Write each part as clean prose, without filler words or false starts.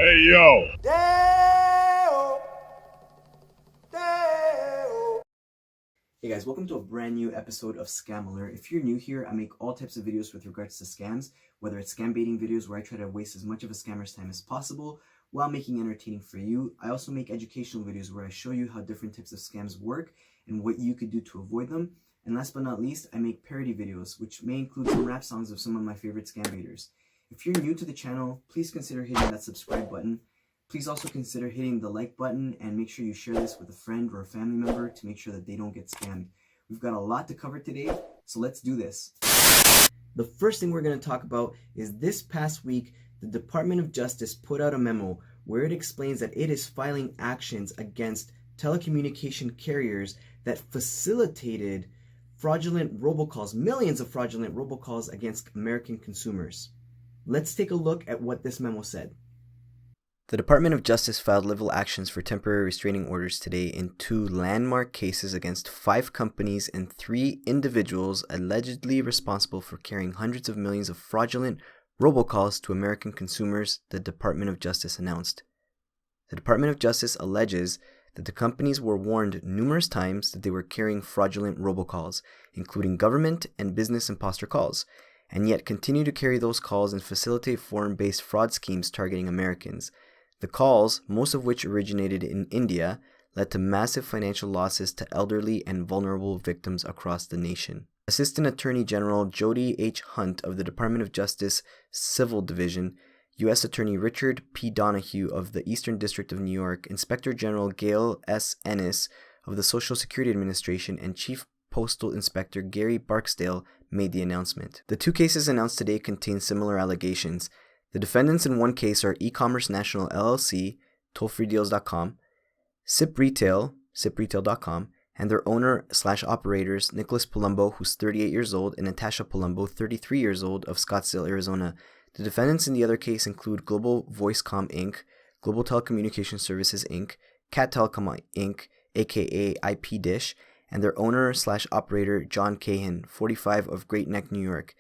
HeyO! Hey guys, welcome to a brand new episode of ScamAlert. If you're new here, I make all types of videos with regards to scams, whether it's scam baiting videos where I try to waste as much of a scammer's time as possible while making it entertaining for you. I also make educational videos where I show you how different types of scams work and what you could do to avoid them. And last but not least, I make parody videos, which may include some rap songs of some of my favorite scam baiters. If you're new to the channel, please consider hitting that subscribe button. Please also consider hitting the like button and make sure you share this with a friend or a family member to make sure that they don't get scammed. We've got a lot to cover today, so let's do this. The first thing we're going to talk about is this past week, the Department of Justice put out a memo where it explains that it is filing actions against telecommunication carriers that facilitated fraudulent robocalls, millions of fraudulent robocalls against American consumers. Let's take a look at what this memo said. The Department of Justice filed legal actions for temporary restraining orders today in 2 landmark cases against 5 companies and 3 individuals allegedly responsible for carrying hundreds of millions of fraudulent robocalls to American consumers, the Department of Justice announced. The Department of Justice alleges that the companies were warned numerous times that they were carrying fraudulent robocalls, including government and business imposter calls, and yet continue to carry those calls and facilitate foreign-based fraud schemes targeting Americans. The calls, most of which originated in India, led to massive financial losses to elderly and vulnerable victims across the nation. Assistant Attorney General Jody H. Hunt of the Department of Justice Civil Division, U.S. Attorney Richard P. Donahue of the Eastern District of New York, Inspector General Gail S. Ennis of the Social Security Administration, and Chief Postal Inspector Gary Barksdale made the announcement. The 2 cases announced today contain similar allegations. The defendants in one case are E-Commerce National LLC, tollfreedeals.com, SIP Retail, sipretail.com, and their owner/operators, Nicholas Palumbo, who's 38 years old, and Natasha Palumbo, 33 years old, of Scottsdale, Arizona. The defendants in the other case include Global Voicecom Inc., Global Telecommunication Services Inc., Cat Telecom Inc., aka IP Dish, and their owner/operator, John Cahan, 45, of Great Neck, New York.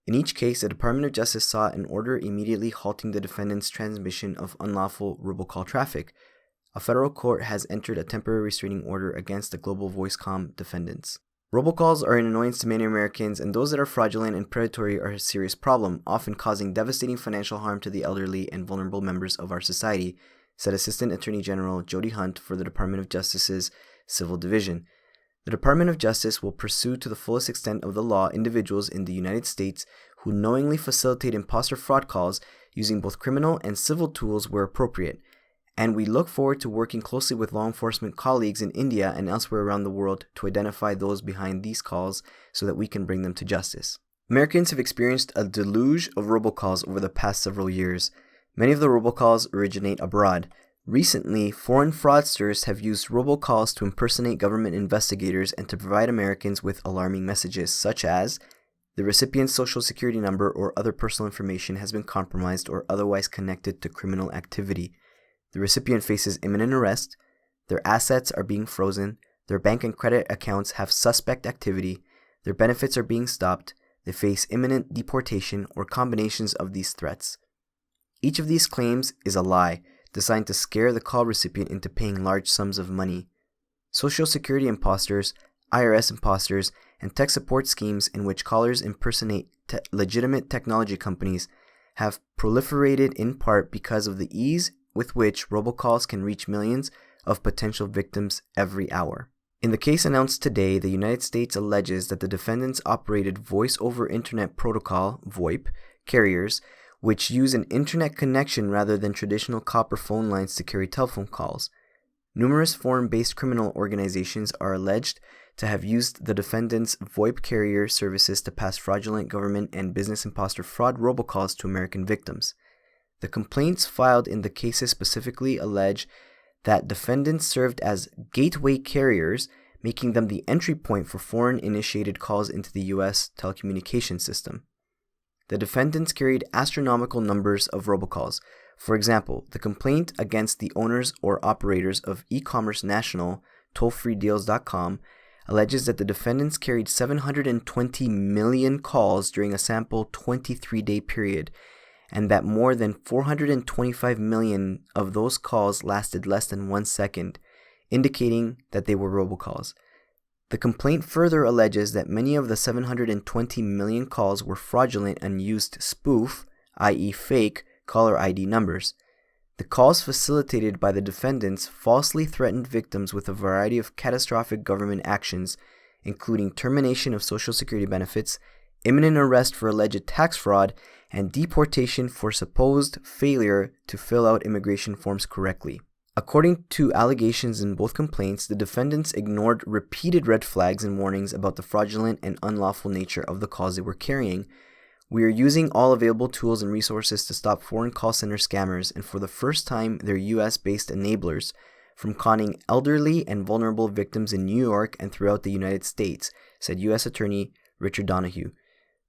In each case, the Department of Justice sought an order immediately halting the defendants' transmission of unlawful robocall traffic. A federal court has entered a temporary restraining order against the Global Voicecom defendants. Robocalls are an annoyance to many Americans, and those that are fraudulent and predatory are a serious problem, often causing devastating financial harm to the elderly and vulnerable members of our society, said Assistant Attorney General Jody Hunt for the Department of Justice's Civil Division. The Department of Justice will pursue to the fullest extent of the law individuals in the United States who knowingly facilitate imposter fraud calls using both criminal and civil tools where appropriate, and we look forward to working closely with law enforcement colleagues in India and elsewhere around the world to identify those behind these calls so that we can bring them to justice. Americans have experienced a deluge of robocalls over the past several years. Many of the robocalls originate abroad. Recently, foreign fraudsters have used robocalls to impersonate government investigators and to provide Americans with alarming messages, such as the recipient's social security number or other personal information has been compromised or otherwise connected to criminal activity. The recipient faces imminent arrest, their assets are being frozen, their bank and credit accounts have suspect activity, their benefits are being stopped, they face imminent deportation, or combinations of these threats. Each of these claims is a lie, designed to scare the call recipient into paying large sums of money. Social security imposters, IRS imposters, and tech support schemes in which callers impersonate legitimate technology companies have proliferated in part because of the ease with which robocalls can reach millions of potential victims every hour. In the case announced today, the United States alleges that the defendants operated Voice over Internet Protocol, VoIP, carriers, which use an internet connection rather than traditional copper phone lines to carry telephone calls. Numerous foreign-based criminal organizations are alleged to have used the defendants' VoIP carrier services to pass fraudulent government and business imposter fraud robocalls to American victims. The complaints filed in the cases specifically allege that defendants served as gateway carriers, making them the entry point for foreign-initiated calls into the U.S. telecommunications system. The defendants carried astronomical numbers of robocalls. For example, the complaint against the owners or operators of E-Commerce National, tollfreedeals.com, alleges that the defendants carried 720 million calls during a sample 23-day period, and that more than 425 million of those calls lasted less than 1 second, indicating that they were robocalls. The complaint further alleges that many of the 720 million calls were fraudulent and used spoof, i.e. fake, caller ID numbers. The calls facilitated by the defendants falsely threatened victims with a variety of catastrophic government actions, including termination of Social Security benefits, imminent arrest for alleged tax fraud, and deportation for supposed failure to fill out immigration forms correctly. According to allegations in both complaints, the defendants ignored repeated red flags and warnings about the fraudulent and unlawful nature of the calls they were carrying. We are using all available tools and resources to stop foreign call center scammers, and for the first time, their US-based enablers, from conning elderly and vulnerable victims in New York and throughout the United States, said U.S. Attorney Richard Donoghue.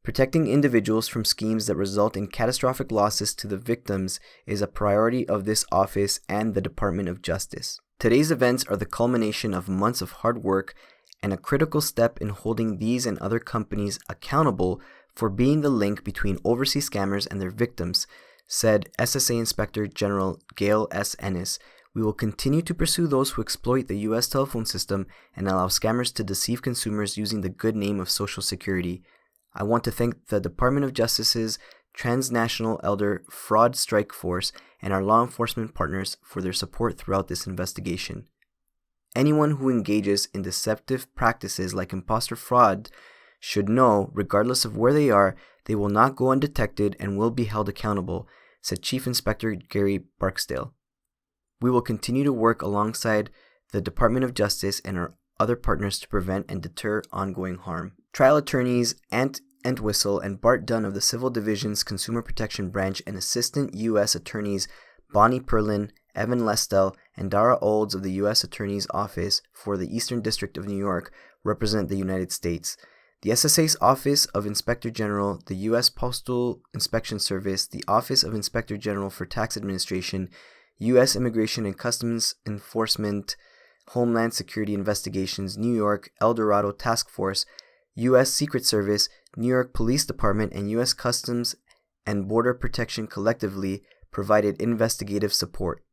Protecting individuals from schemes that result in catastrophic losses to the victims is a priority of this office and the Department of Justice. Today's events are the culmination of months of hard work and a critical step in holding these and other companies accountable for being the link between overseas scammers and their victims, said SSA Inspector General Gail S. Ennis. We will continue to pursue those who exploit the U.S. telephone system and allow scammers to deceive consumers using the good name of Social Security. I want to thank the Department of Justice's Transnational Elder Fraud Strike Force and our law enforcement partners for their support throughout this investigation. Anyone who engages in deceptive practices like imposter fraud should know, regardless of where they are, they will not go undetected and will be held accountable, said Chief Inspector Gary Barksdale. We will continue to work alongside the Department of Justice and our other partners to prevent and deter ongoing harm. Trial attorneys Ant Entwistle and Bart Dunn of the Civil Division's Consumer Protection Branch and Assistant U.S. Attorneys Bonnie Perlin, Evan Lestel, and Dara Olds of the U.S. Attorney's Office for the Eastern District of New York represent the United States. The SSA's Office of Inspector General, the U.S. Postal Inspection Service, the Office of Inspector General for Tax Administration, U.S. Immigration and Customs Enforcement, Homeland Security Investigations, New York, El Dorado Task Force, U.S. Secret Service, New York Police Department, and U.S. Customs and Border Protection collectively provided investigative support.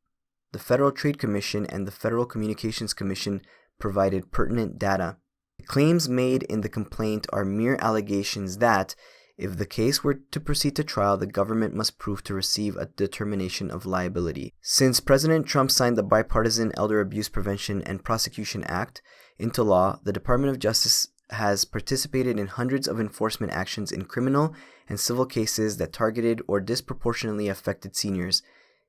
The Federal Trade Commission and the Federal Communications Commission provided pertinent data. The claims made in the complaint are mere allegations that, if the case were to proceed to trial, the government must prove to receive a determination of liability. Since President Trump signed the Bipartisan Elder Abuse Prevention and Prosecution Act into law, the Department of Justice has participated in hundreds of enforcement actions in criminal and civil cases that targeted or disproportionately affected seniors.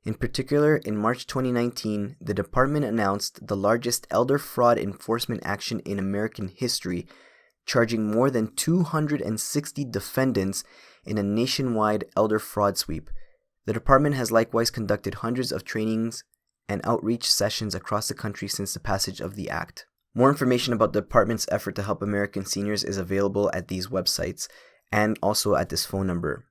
In particular, in March 2019, the department announced the largest elder fraud enforcement action in American history, charging more than 260 defendants in a nationwide elder fraud sweep. The department has likewise conducted hundreds of trainings and outreach sessions across the country since the passage of the act. More information about the department's effort to help American seniors is available at these websites and also at this phone number.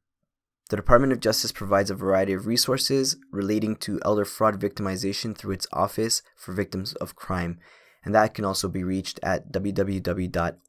The Department of Justice provides a variety of resources relating to elder fraud victimization through its Office for Victims of Crime, and that can also be reached at www.ovc.gov.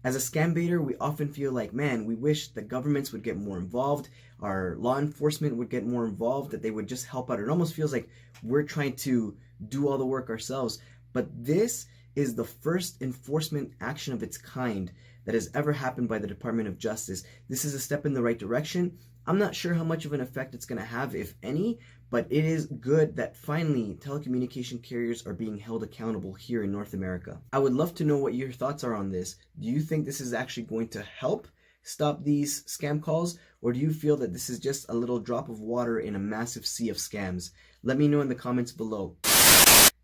As a scam baiter, we often feel like, man, we wish the governments would get more involved, our law enforcement would get more involved, that they would just help out. It almost feels like we're trying to do all the work ourselves. But this is the first enforcement action of its kind that has ever happened by the Department of Justice. This is a step in the right direction. I'm not sure how much of an effect it's going to have, if any, but it is good that finally telecommunication carriers are being held accountable here in North America. I would love to know what your thoughts are on this. Do you think this is actually going to help stop these scam calls, or do you feel that this is just a little drop of water in a massive sea of scams? Let me know in the comments below.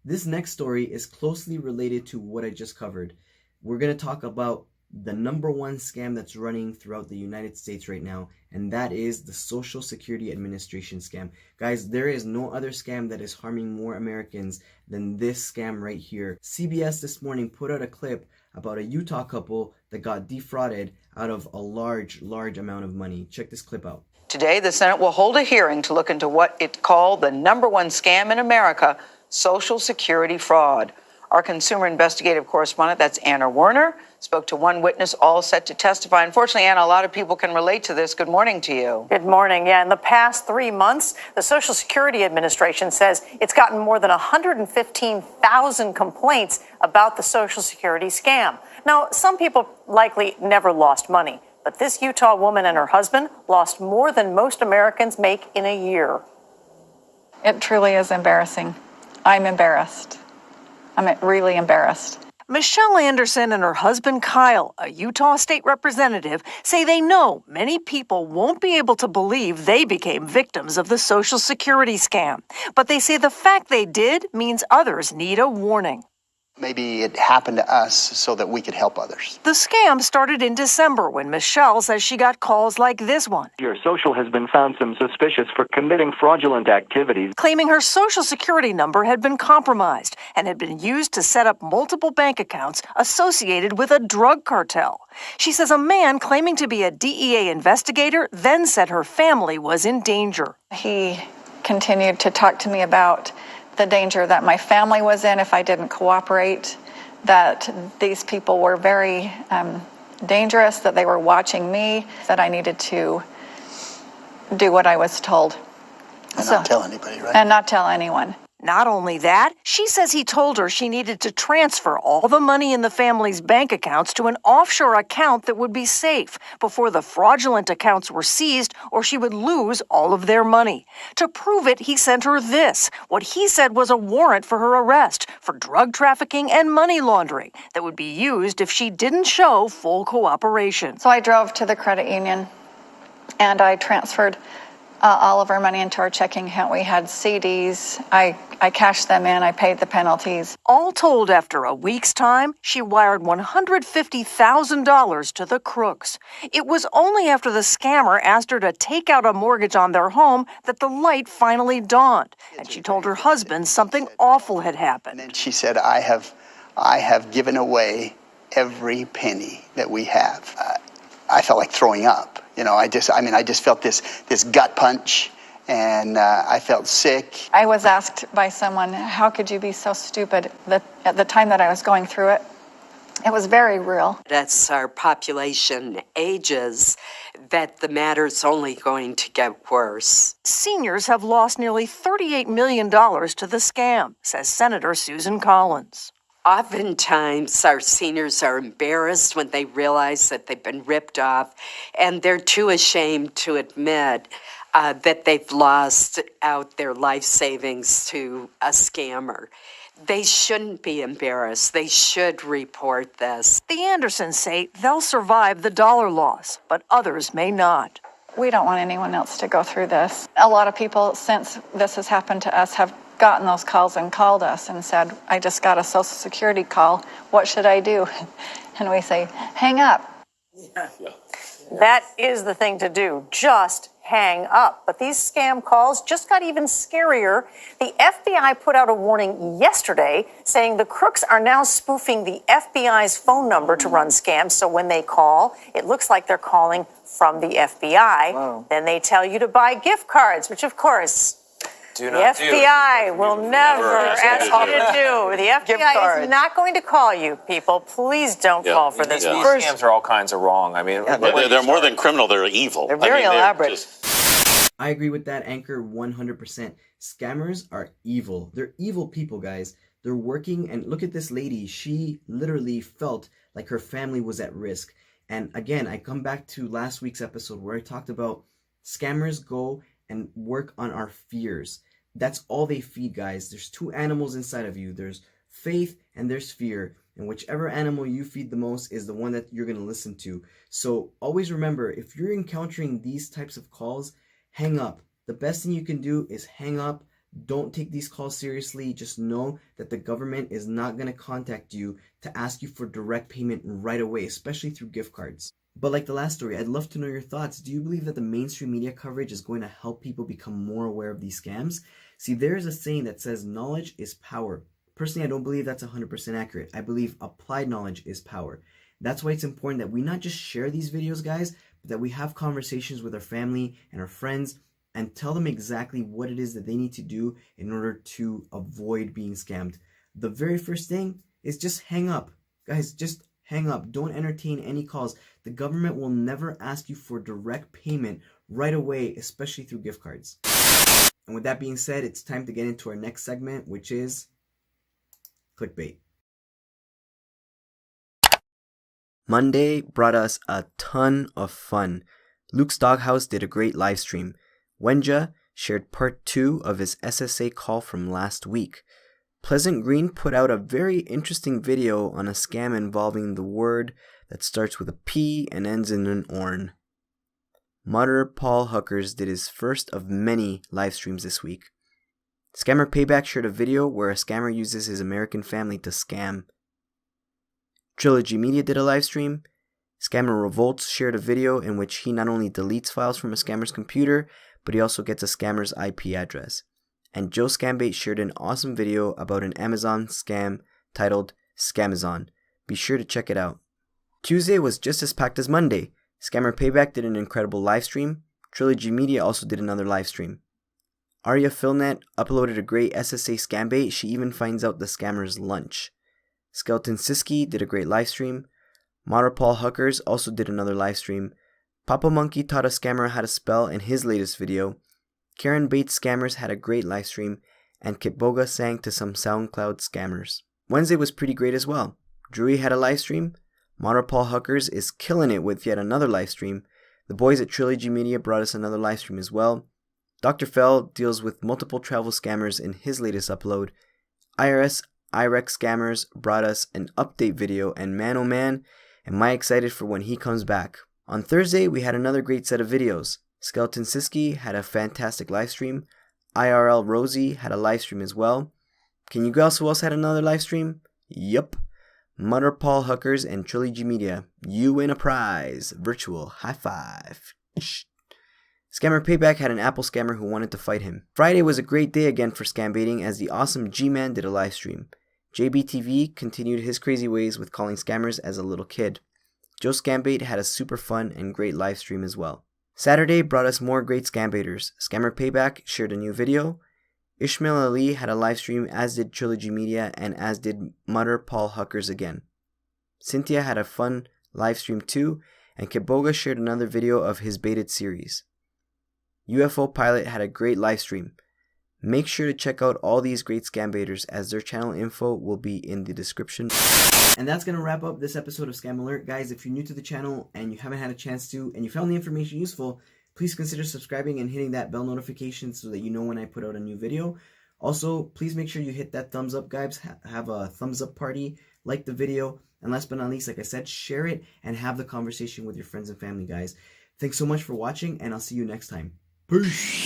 This next story is closely related to what I just covered. We're going to talk about the number one scam that's running throughout the United States right now, and that is the Social Security Administration scam. Guys, there is no other scam that is harming more Americans than this scam right here. CBS this morning put out a clip about a Utah couple that got defrauded out of a large amount of money. Check this clip out. Today, the Senate will hold a hearing to look into what it called the number one scam in America, Social Security fraud. Our consumer investigative correspondent, that's Anna Werner, Spoke to one witness, all set to testify. Unfortunately, Anna, a lot of people can relate to this. Good morning to you. Good morning. Yeah, in the past 3 months, the Social Security Administration says it's gotten more than 115,000 complaints about the Social Security scam. Now, some people likely never lost money, but this Utah woman and her husband lost more than most Americans make in a year. It truly is embarrassing. I'm embarrassed. I'm really embarrassed. Machal Andersen and her husband Kyle, a Utah state representative, say they know many people won't be able to believe they became victims of the Social Security scam. But they say the fact they did means others need a warning. Maybe it happened to us so that we could help others. The scam started in December when Michelle says she got calls like this one. Your social has been found suspicious for committing fraudulent activities, Claiming her Social Security number had been compromised and had been used to set up multiple bank accounts associated with a drug cartel. She says a man claiming to be a DEA investigator then said her family was in danger. He continued to talk to me about the danger that my family was in if I didn't cooperate, that these people were very dangerous, that they were watching me, that I needed to do what I was told. And not tell anybody, right? And not tell anyone. Not only that, she says he told her she needed to transfer all the money in the family's bank accounts to an offshore account that would be safe before the fraudulent accounts were seized or she would lose all of their money. To prove it, he sent her this, what he said was a warrant for her arrest for drug trafficking and money laundering that would be used if she didn't show full cooperation. So I drove to the credit union and I transferred all of our money into our checking account. We had CDs. I cashed them in. I paid the penalties. All told, after a week's time, she wired $150,000 to the crooks. It was only after the scammer asked her to take out a mortgage on their home that the light finally dawned, and she told her husband something awful had happened. And then she said, I have given away every penny that we have. I felt like throwing up. You know, I just felt this gut punch, and I felt sick. I was asked by someone, how could you be so stupid? At the time that I was going through it, it was very real. As our population ages, that the matter's only going to get worse. Seniors have lost nearly $38 million to the scam, says Senator Susan Collins. Oftentimes, our seniors are embarrassed when they realize that they've been ripped off, and they're too ashamed to admit that they've lost out their life savings to a scammer. They shouldn't be embarrassed. They should report this. The Andersons say they'll survive the dollar loss, but others may not. We don't want anyone else to go through this. A lot of people, since this has happened to us, have gotten those calls and called us and said, I just got a Social Security call. What should I do? And we say, hang up. That is the thing to do. Just hang up. But these scam calls just got even scarier. The FBI put out a warning yesterday saying the crooks are now spoofing the FBI's phone number to run scams. So when they call, it looks like they're calling from the FBI. Whoa. Then they tell you to buy gift cards, which of course, the FBI will never ask you to do. The FBI is not going to call you, people. Please don't fall for this. These scams are all kinds of wrong. I mean, they're more than criminal, they're evil. They're very elaborate. I agree with that, Anchor, 100%. Scammers are evil. They're evil people, guys. They're working, and look at this lady. She literally felt like her family was at risk. And again, I come back to last week's episode where I talked about scammers go and work on our fears. That's all they feed, guys. There's two animals inside of you. There's faith and there's fear. And whichever animal you feed the most is the one that you're going to listen to. So always remember, if you're encountering these types of calls, hang up. The best thing you can do is hang up. Don't take these calls seriously. Just know that the government is not going to contact you to ask you for direct payment right away, especially through gift cards. But like the last story, I'd love to know your thoughts. Do you believe that the mainstream media coverage is going to help people become more aware of these scams? See, there's a saying that says knowledge is power. Personally, I don't believe that's 100% accurate. I believe applied knowledge is power. That's why it's important that we not just share these videos, guys, but that we have conversations with our family and our friends and tell them exactly what it is that they need to do in order to avoid being scammed. The very first thing is just hang up. Guys, just hang up. Don't entertain any calls. The government will never ask you for direct payment right away, especially through gift cards. And with that being said, it's time to get into our next segment, which is Clickbait. Monday brought us a ton of fun. Luke's Doghouse did a great live stream. Wenja shared part 2 of his SSA call from last week. Pleasant Green put out a very interesting video on a scam involving the word that starts with a P and ends in an orn. Modder Paul Huckers did his first of many live streams this week. Scammer Payback shared a video where a scammer uses his American family to scam. Trilogy Media did a live stream. Scammer Revolts shared a video in which he not only deletes files from a scammer's computer, but he also gets a scammer's IP address. And Joe ScamBait shared an awesome video about an Amazon scam titled Scamazon. Be sure to check it out. Tuesday was just as packed as Monday. Scammer Payback did an incredible live stream. Trilogy Media also did another live stream. Arya Philnet uploaded a great SSA ScamBait. She even finds out the scammer's lunch. Skeleton Siski did a great live stream. Modder Paul Huckers also did another live stream. Papa Monkey taught a scammer how to spell in his latest video. Karen Bates Scammers had a great live stream, and Kitboga sang to some SoundCloud scammers. Wednesday was pretty great as well. Drewy had a live stream. Modder Paul Huckers is killing it with yet another live stream. The boys at Trilogy Media brought us another live stream as well. Dr. Fell deals with multiple travel scammers in his latest upload. IRS IREX Scammers brought us an update video, and man oh man, am I excited for when he comes back. On Thursday, we had another great set of videos. Skeleton Siski had a fantastic live stream. IRL Rosie had a live stream as well. Can you guess who else had another live stream? Yup. Modder Paul Huckers and Trilogy Media. You win a prize. Virtual high five. Scammer Payback had an Apple scammer who wanted to fight him. Friday was a great day again for scam baiting as the awesome G-Man did a live stream. JBTV continued his crazy ways with calling scammers as a little kid. Joe ScamBait had a super fun and great live stream as well. Saturday brought us more great scam baiters. Scammer Payback shared a new video. Ishmael Ali had a live stream, as did Trilogy Media, and as did Modder Paul Huckers again. Cynthia had a fun live stream too, and Kiboga shared another video of his baited series. UFO Pilot had a great live stream. Make sure to check out all these great scam baiters, as their channel info will be in the description. And that's going to wrap up this episode of ScamAlert. Guys, if you're new to the channel and you haven't had a chance to, and you found the information useful, please consider subscribing and hitting that bell notification so that you know when I put out a new video. Also, please make sure you hit that thumbs up, guys. Have a thumbs up party, like the video, and last but not least, like I said, share it and have the conversation with your friends and family, guys. Thanks so much for watching, and I'll see you next time. Peace.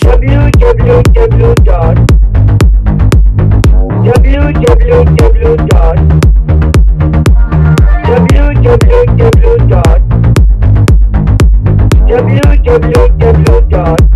www